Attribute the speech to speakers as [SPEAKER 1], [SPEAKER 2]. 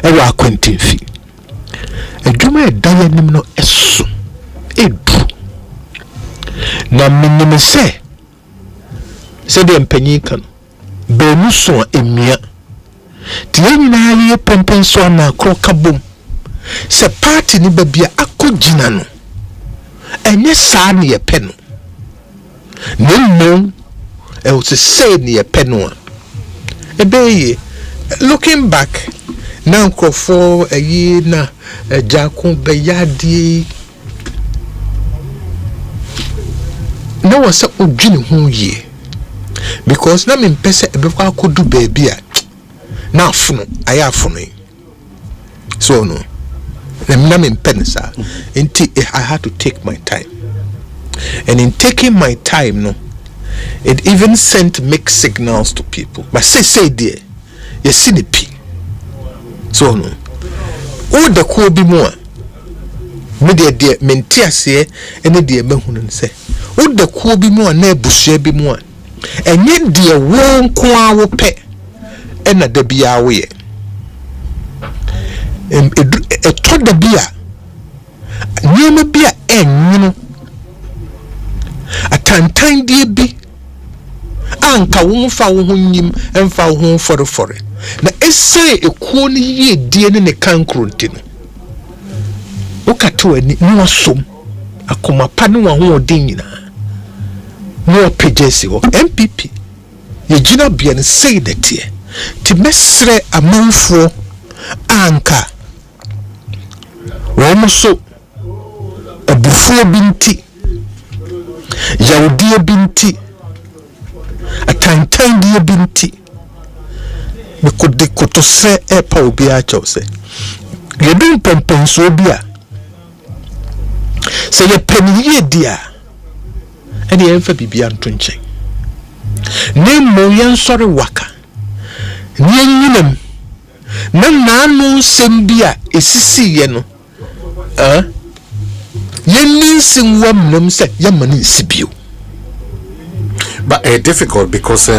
[SPEAKER 1] ewa akwantimfi adwuma edaya nim no eso edu na menim se de mpanyin kan benu so emia tie nyina ye pempen so na kroka bom se party ni babia akogina no enye saa ne ye pe no no e o se say ne ye pe no ebeye looking back now for a year na Agyarko beyadi no was a odwini ho ye because na me mpese ebekwa akodu baby a na afuno aya afuno so no na me mpensa enti I had to take my time, and in taking my time no it even sent mixed signals to people but say there you see the p so no o da ko bi mu a me de mentiase ene de mahunu se o da ko bi mu a na ebusua bi mu a enye de wo nko a wo pe ena da bia wo ye eto da bia nyema bia enwunu atantan die bi anka wo mfa wo ho nyim emfa wo ho fore na ese ekuo ni ye die ne kankro ntino okato ani no som akoma pa ne wa ho odin nyina no pejesi ho MPP ye gina bia ne say that ye ti mesre amanfo anka wo so abufuo binti yawdie binti atantan die binti me kodi kotose e pa obi a chose ye dun pempenso bia se ye peniye dia ene ye fa bibia nto nchen ne mo yen sori waka ne nyinem na nanu sembia esisi ye no yen nsin wam nam se yamani sibio
[SPEAKER 2] but difficult because